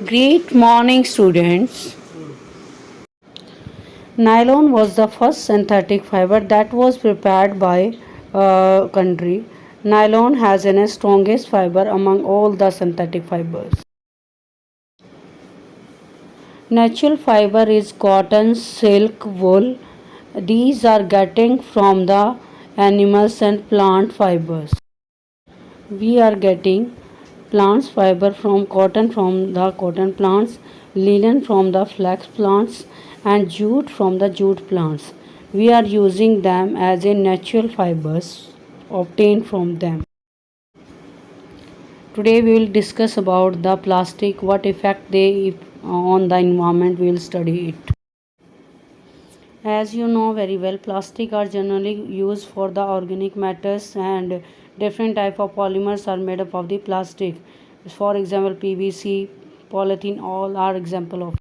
Great morning, students. Nylon was the first synthetic fiber that was prepared by country. Nylon has the strongest fiber among all the synthetic fibers. Natural fiber is cotton, silk, wool. These are getting from the animals and plant fibers. We are getting plants fiber from the cotton plants, linen from the flax plants, and jute from the jute plants. We are using them as a natural fibers obtained from them. Today we will discuss about the plastic, what effect they on the environment. We will study it. As you know very well, plastic are generally used for the organic matters, and different type of polymers are made up of the plastic. For example, PVC, polythene, all are example of.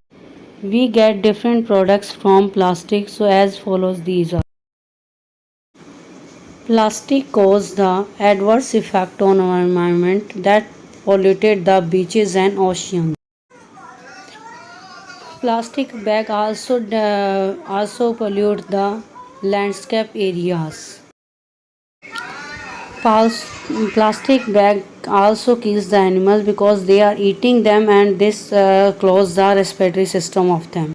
We get different products from plastic, so as follows these are. Plastic caused the adverse effect on our environment that polluted the beaches and oceans. Plastic bag also pollute the landscape areas. Plastic bag also kills the animals because they are eating them, and this closes the respiratory system of them.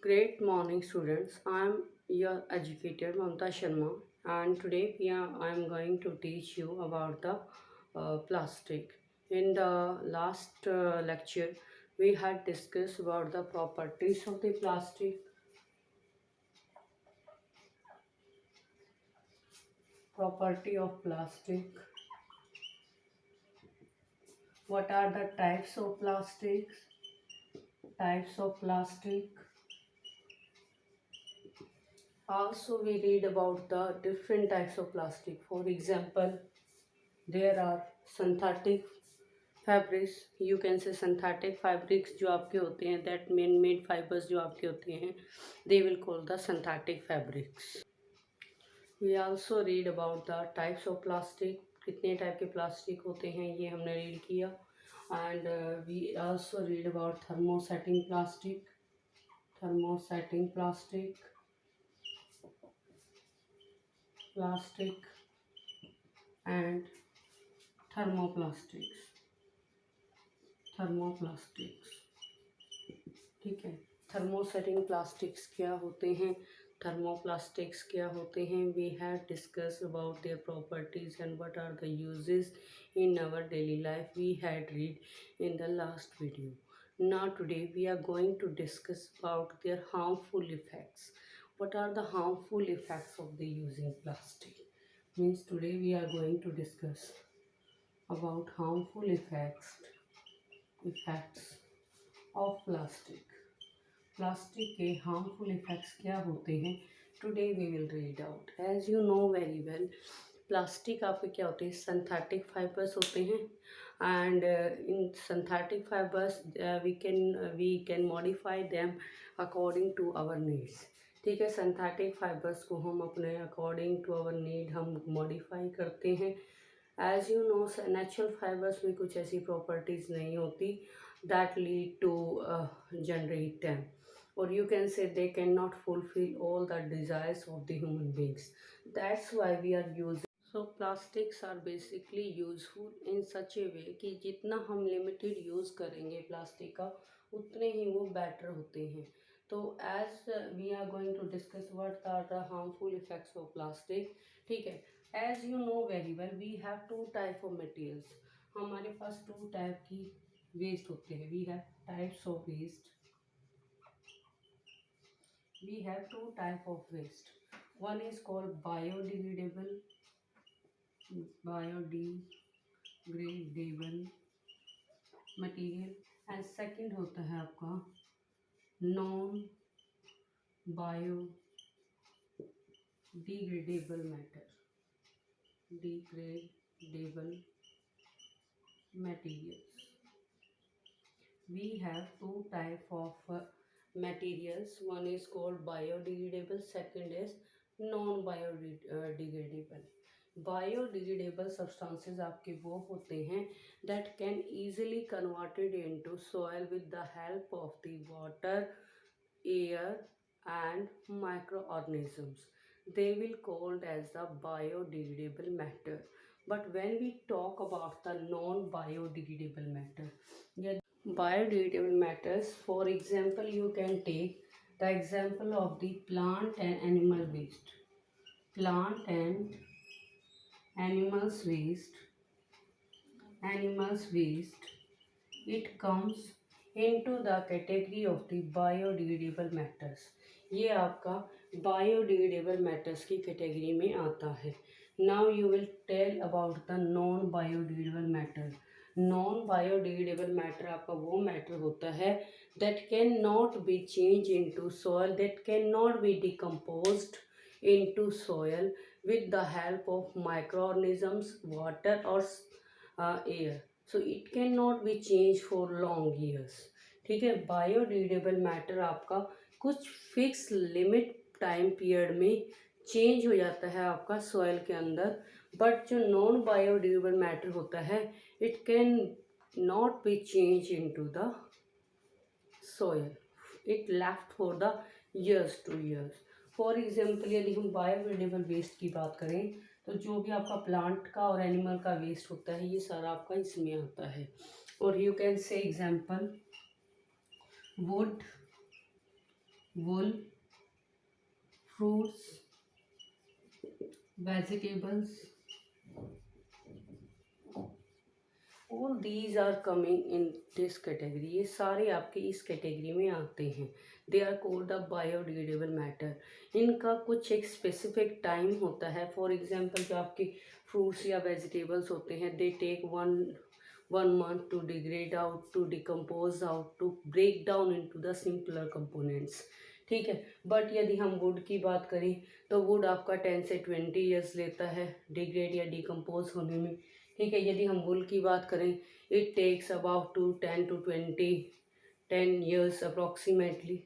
Great morning, students. I am your educator Mamta Sharma, and today I am going to teach you about the plastic. In the last lecture, we had discussed about the properties of the plastic, property of plastic, what are the types of plastics, types of plastic. Also, we read about the different types of plastic. For example, there are synthetic fabrics. You can say synthetic fabrics जो आपके होते हैं, that man-made fibers जो आपके होते हैं, they will call the synthetic fabrics. We also read about the types of plastic. कितने type के प्लास्टिक होते हैं ये हमने रीड किया. And we also read about thermosetting plastic, plastic and thermoplastics. ठीक है. थर्मोसेटिंग प्लास्टिक्स क्या होते हैं, थर्मोप्लास्टिक्स क्या होते हैं. We have discuss about their properties and what are the uses in our daily life. We had read in the last video. Now today we are going to discuss about their harmful effects. What are the harmful effects of the using plastic? Means today we are going to discuss about harmful effects of plastic के harmful effects क्या होते हैं. Today we will read out. As you know very well, plastic आपके क्या होते हैं, synthetic fibres होते हैं. And in synthetic fibres we can modify them according to our needs. ठीक है, सिंथेटिक फाइबर्स को हम अपने अकॉर्डिंग टू आवर नीड हम मॉडिफाई करते हैं. As you know, natural fibres में कुछ ऐसी प्रॉपर्टीज़ नहीं होती that lead to generate them, or you can say they cannot fulfill all the desires of the human beings. That's why we are using. So plastics are basically useful in such a way कि जितना हम limited use करेंगे plastic का उतने ही वो better होते हैं. तो as we are going to discuss what are the harmful effects of plastic. ठीक है. As you know very well, we have two type of materials. हमारे पास टू टाइप की वेस्ट होते हैं. We have types of waste. We have two type of waste. One is called biodegradable material, and second होता है आपका non biodegradable materials. We have two type of materials. One is called biodegradable, second is non biodegradable. Biodegradable substances आपके वो होते हैं that can easily converted into soil with the help of the water, air and microorganisms. They will called as the biodegradable matter. But when we talk about the non-biodegradable matter, yeah, biodegradable matters, for example, you can take the example of the plant and animal waste. Plant and animals waste, it comes into the category of the biodegradable matters. ये आपका biodegradable matters की category में आता है. Now you will tell about the non biodegradable matter. Non biodegradable matter आपका वो matter होता है that cannot be changed into soil, that cannot be decomposed into soil with the help of microorganisms, water or air. So it cannot be changed for long years. ठीक है. Biodegradable matter आपका कुछ fix limit time period में change हो जाता है आपका soil के अंदर. बट जो नॉन बायोडिग्रेडेबल मैटर होता है it can not be change into the soil. It left for the years two years. For example यदि हम बायोडिग्रेडेबल वेस्ट की बात करें तो जो भी आपका प्लांट का और एनिमल का वेस्ट होता है ये सारा आपका इसमें आता है. और you can say example would, wool, fruits, vegetables, all these are coming in this category. ये सारे आपके इस कैटेगरी में आते हैं. They are called the biodegradable matter. इनका कुछ एक स्पेसिफिक टाइम होता है. फॉर एग्जांपल जो आपके फ्रूट्स या वेजिटेबल्स होते हैं they take one month to degrade out, to decompose out, to break down into the simpler components. ठीक है. बट यदि हम वुड की बात करें तो वुड आपका 10 से 20 ईयर्स लेता है डिग्रेड या डिकम्पोज होने में. ठीक है. यदि हम वुल की बात करें it takes about 10 to 10 years approximately.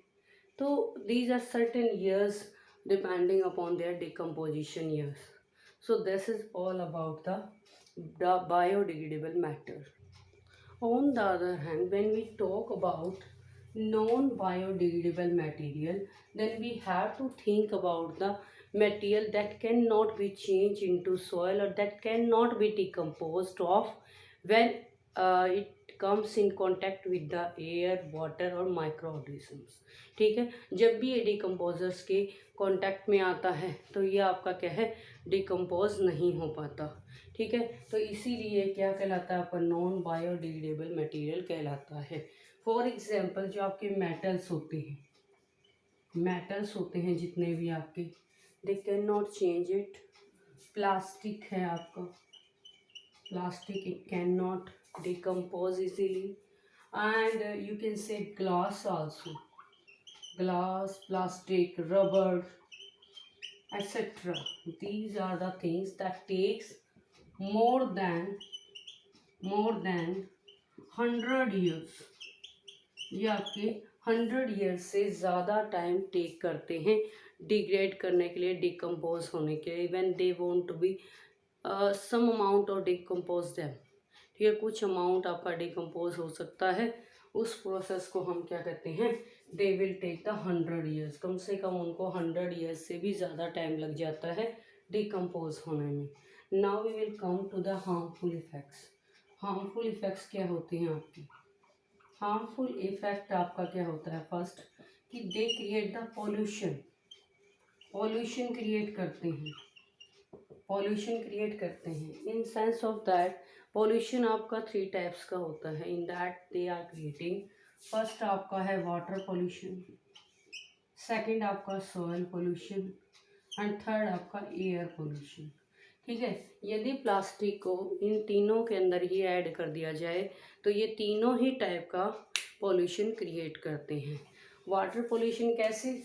तो these are certain years depending upon their decomposition years. So this is all about the biodegradable matter. On the other hand, when we talk about non-biodegradable material, then we have to think about the material that cannot be changed into soil or that cannot be decomposed of when it comes in contact with the air, water और microorganisms. ठीक है. जब भी ये decomposers के contact में आता है तो ये आपका क्या है डिकम्पोज नहीं हो पाता. ठीक है. तो इसीलिए क्या कहलाता है आपका नॉन बायोडिग्रेडेबल मटेरियल कहलाता है. फॉर एग्जांपल जो आपके मेटल्स होते हैं जितने भी आपके they can not change it. Plastic है आपका, plastic it can not decompose easily. And you can say glass also, glass, plastic, rubber, etc. These are the things that takes more than 100 years. ये आपके 100 years से ज़्यादा time take करते हैं degrade करने के लिए, डिकम्पोज होने के लिए. When they want to be some amount of decompose them. ठीक है. कुछ अमाउंट आपका डिकम्पोज हो सकता है. उस प्रोसेस को हम क्या कहते हैं they will take the 100 years. कम से कम उनको 100 years से भी ज़्यादा टाइम लग जाता है डिकम्पोज होने में. Now we will come to the harmful effects. Harmful effects क्या होते हैं आपके? हार्मफुल इफ़ेक्ट आपका क्या होता है? फर्स्ट कि they create the pollution create करते हैं. In sense of that pollution आपका 3 टाइप्स का होता है. In that they are creating. First आपका है वाटर पॉल्यूशन, सेकंड आपका सॉइल पॉल्यूशन एंड थर्ड आपका एयर पॉल्यूशन. ठीक है. यदि प्लास्टिक को इन तीनों के अंदर ही ऐड कर दिया जाए तो ये तीनों ही टाइप का पॉल्यूशन क्रिएट करते हैं. वाटर पॉल्यूशन कैसे?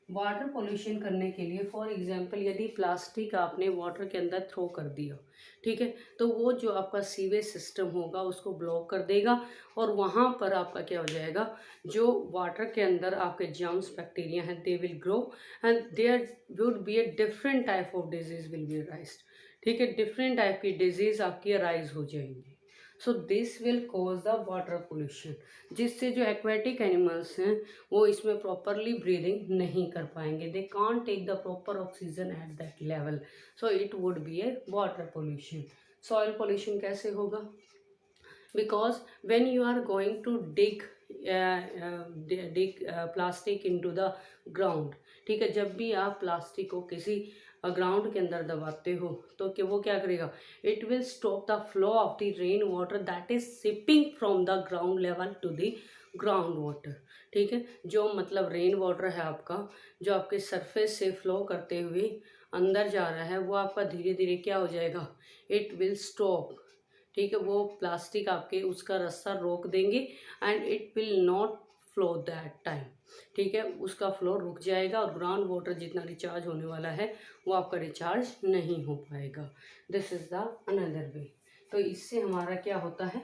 वाटर पॉल्यूशन करने के लिए फॉर एग्जांपल यदि प्लास्टिक आपने वाटर के अंदर थ्रो कर दिया, ठीक है, तो वो जो आपका सीवेज सिस्टम होगा उसको ब्लॉक कर देगा और वहाँ पर आपका क्या हो जाएगा, जो वाटर के अंदर आपके जर्म्स बैक्टीरिया हैं they will grow and there would be a different type of disease will be raised. ठीक है, डिफरेंट टाइप की डिजीज आपकी अराइज हो जाएंगी। So this will cause the water pollution, जिससे जो एक्वेटिक एनिमल्स हैं वो इसमें प्रॉपरली ब्रीदिंग नहीं कर पाएंगे, they can't take the proper oxygen at that level, so it would be a water pollution. Soil pollution कैसे होगा? Because when you are going to dig plastic into the ground, ठीक है, जब भी आप प्लास्टिक को किसी ग्राउंड के अंदर दबाते हो तो कि वो क्या करेगा, it will stop the flow of the rain water that is seeping from the ground level to the ground water. ठीक है, जो मतलब रेन वाटर है आपका, जो आपके सरफेस से फ्लो करते हुए अंदर जा रहा है, वो आपका धीरे धीरे क्या हो जाएगा, इट विल स्टॉप। ठीक है, वो प्लास्टिक आपके उसका रास्ता रोक देंगे and it will not flow that time. ठीक है, उसका फ्लो रुक जाएगा और ग्राउंड वाटर जितना रिचार्ज होने वाला है वो आपका रिचार्ज नहीं हो पाएगा। This is the another way. तो इससे हमारा क्या होता है,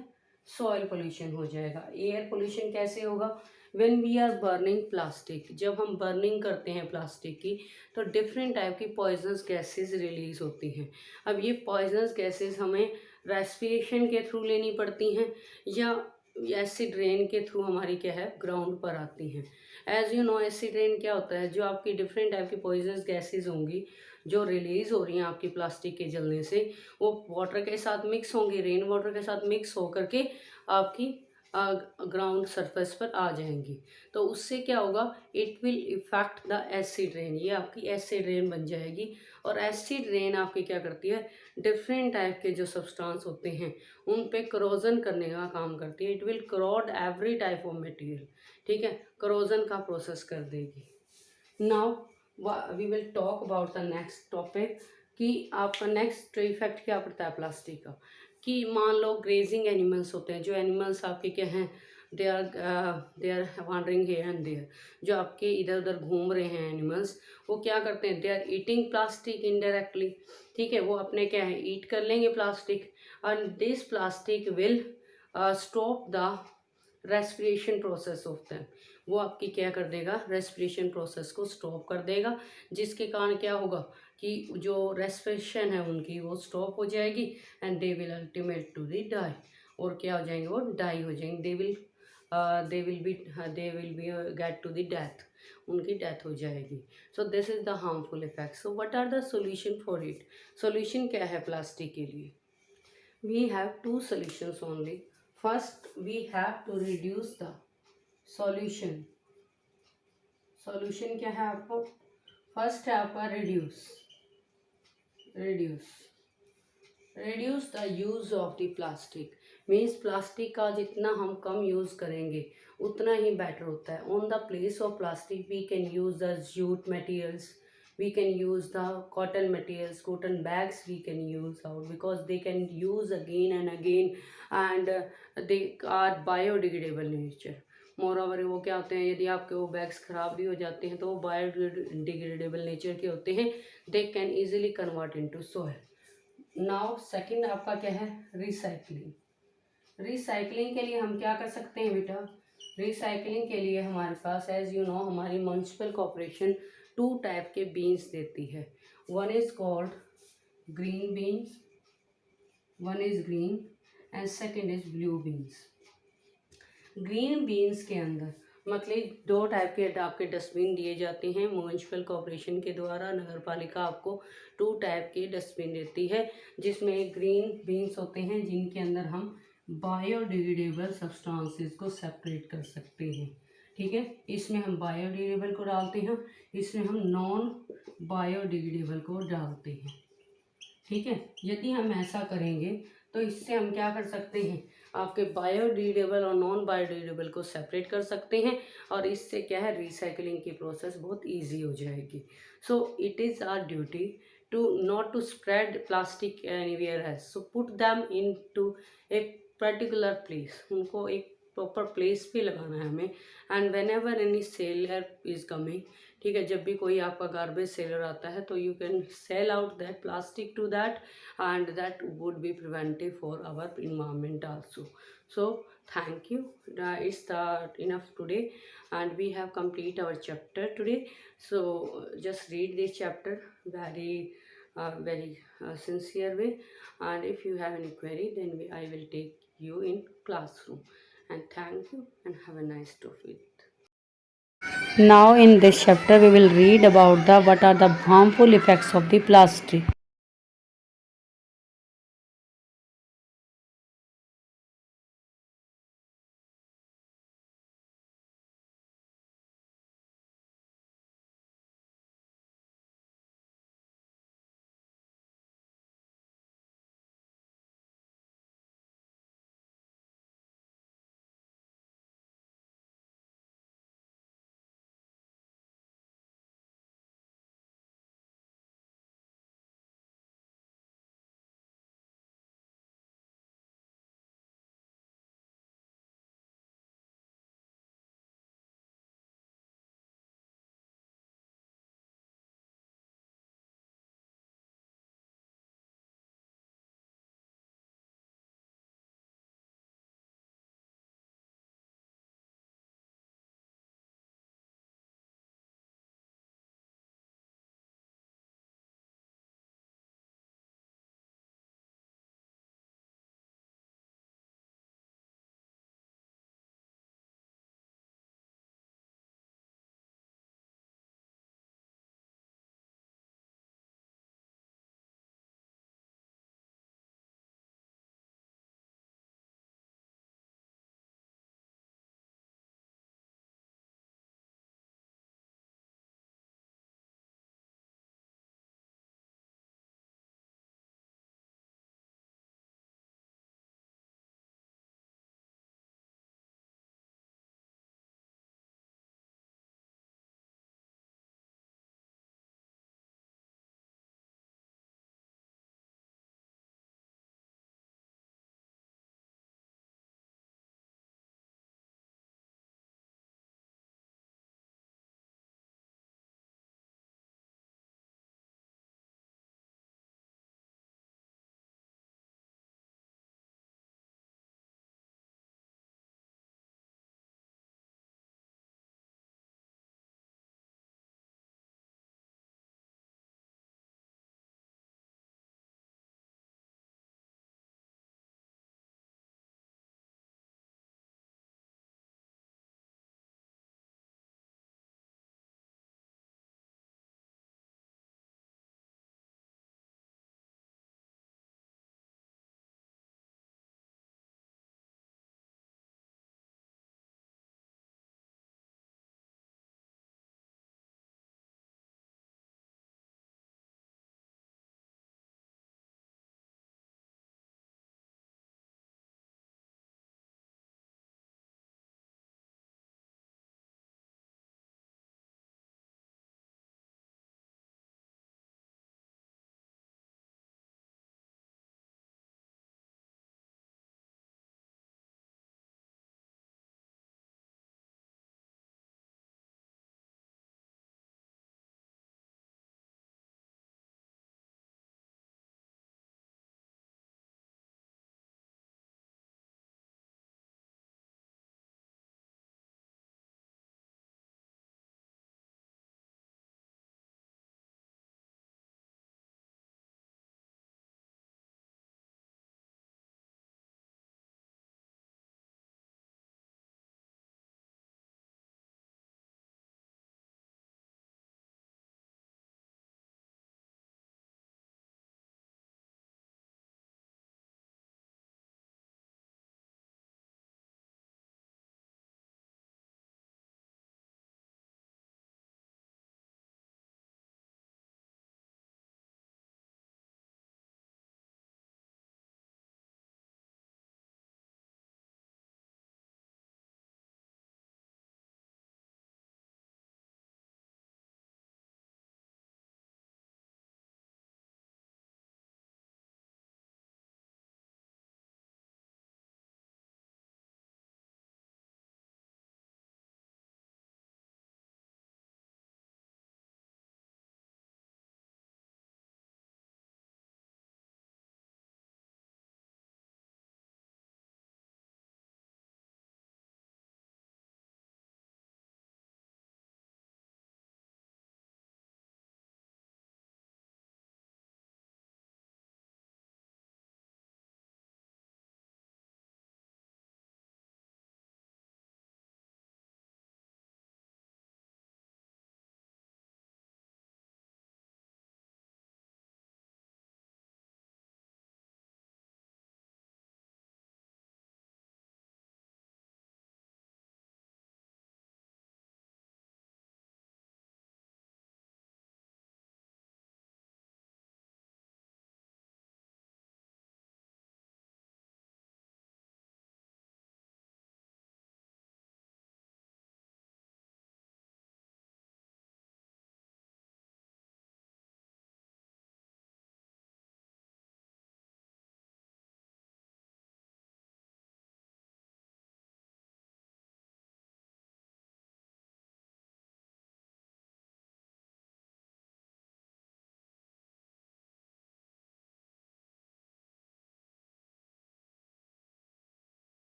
सॉइल पोल्यूशन हो जाएगा। एयर पोल्यूशन कैसे होगा? When we are burning plastic, जब हम बर्निंग करते हैं प्लास्टिक की तो डिफरेंट टाइप की पॉइजनस गैसेस रिलीज होती हैं। अब ये पॉइजनस गैसेस हमें रेस्पिरेशन के थ्रू लेनी पड़ती हैं या एसिड रेन के थ्रू हमारी क्या है, ग्राउंड पर आती हैं। As you know, acid rain क्या होता है, जो आपकी डिफरेंट टाइप की पॉइजनस गैसेस होंगी जो रिलीज हो रही हैं आपकी प्लास्टिक के जलने से, वो वाटर के साथ मिक्स होंगी, रेन वाटर के साथ मिक्स होकर के आपकी ग्राउंड सरफेस पर आ जाएंगी। तो उससे क्या होगा, it will effect the acid rain, ये आपकी एसिड रेन बन जाएगी। और एसिड रेन आपकी क्या करती है, डिफरेंट टाइप के जो सब्सटेंस होते हैं उन पे करोजन करने का काम करती है। It will corrode every type of material. ठीक है, करोजन का प्रोसेस कर देगी। Now we will talk about the next topic कि आपका नेक्स्ट इफेक्ट क्या पड़ता है प्लास्टिक का। कि मान लो ग्रेजिंग एनिमल्स होते हैं, जो एनिमल्स आपके क्या हैं, they are wandering here and there, जो आपके इधर उधर घूम रहे हैं एनिमल्स, वो क्या करते हैं, they are eating plastic indirectly. ठीक है, वो अपने क्या है, ईट कर लेंगे plastic and this plastic will stop the respiration process of them. वो आपकी क्या कर देगा, रेस्पिरेशन प्रोसेस को स्टॉप कर देगा, जिसके कारण क्या होगा कि जो रेस्पिरेशन है उनकी वो स्टॉप हो जाएगी and they will ultimate to the die. और क्या हो जाएंगे, वो डाई हो जाएंगे, they will be get to the death, उनकी डेथ हो जाएगी। So this is the harmful effect. So what are the solution for it? Solution क्या है प्लास्टिक के लिए? We have two solutions only. First, we have to reduce the solution. Solution क्या है आपको? फर्स्ट है आपका reduce the use of the plastic. Means plastic का जितना हम कम यूज़ करेंगे उतना ही बेटर होता है। On the place of plastic we can use the jute materials, we can use the cotton materials, cotton bags we can use out because they can use again and again and they are biodegradable nature. Moreover वो क्या होते हैं, यदि आपके वो bags ख़राब भी हो जाते हैं तो वो बायोडिग्रेडेबल नेचर के होते हैं, they can easily convert into soil. Now second आपका क्या है, रिसाइकलिंग। रिसाइकलिंग के लिए हम क्या कर सकते हैं बेटा? रिसाइकलिंग के लिए हमारे पास एज यू नो हमारी म्युनिसिपल कॉर्पोरेशन टू टाइप के बीन्स देती है। One is called green beans, one is green and second is blue beans. Green beans के अंदर मतलब दो टाइप के आपके डस्टबिन दिए जाते हैं म्युनिसिपल कॉर्पोरेशन के द्वारा। नगर पालिका आपको टू टाइप के डस्टबिन देती है, जिसमें ग्रीन बीन्स होते हैं जिनके अंदर हम बायोडिग्रेडेबल सब्सटेंसेस को सेपरेट कर सकते हैं। ठीक है, इसमें हम बायोडिग्रेडेबल को डालते हैं, इसमें हम नॉन बायोडिग्रेडेबल को डालते हैं। ठीक है, यदि हम ऐसा करेंगे तो इससे हम क्या कर सकते हैं, आपके बायोडिग्रेडेबल और नॉन बायोडिग्रेडेबल को सेपरेट कर सकते हैं और इससे क्या है, रिसाइकलिंग की प्रोसेस बहुत इजी हो जाएगी। So it is our duty to not to spread plastic anywhere else, so put them into a particular place, उनको एक प्रॉपर प्लेस पे लगाना है हमें। And whenever any seller is coming, ठीक है, जब भी कोई आपका गार्बेज सेलर आता है तो you can sell out that plastic to that and that would be preventive for our environment also. So thank you. It's enough today and we have complete our chapter today. So just read this chapter very very sincere way. And if you have any query, then I will take you in classroom. And thank you and have a nice day. Now in this chapter we will read about the what are the harmful effects of the plastic.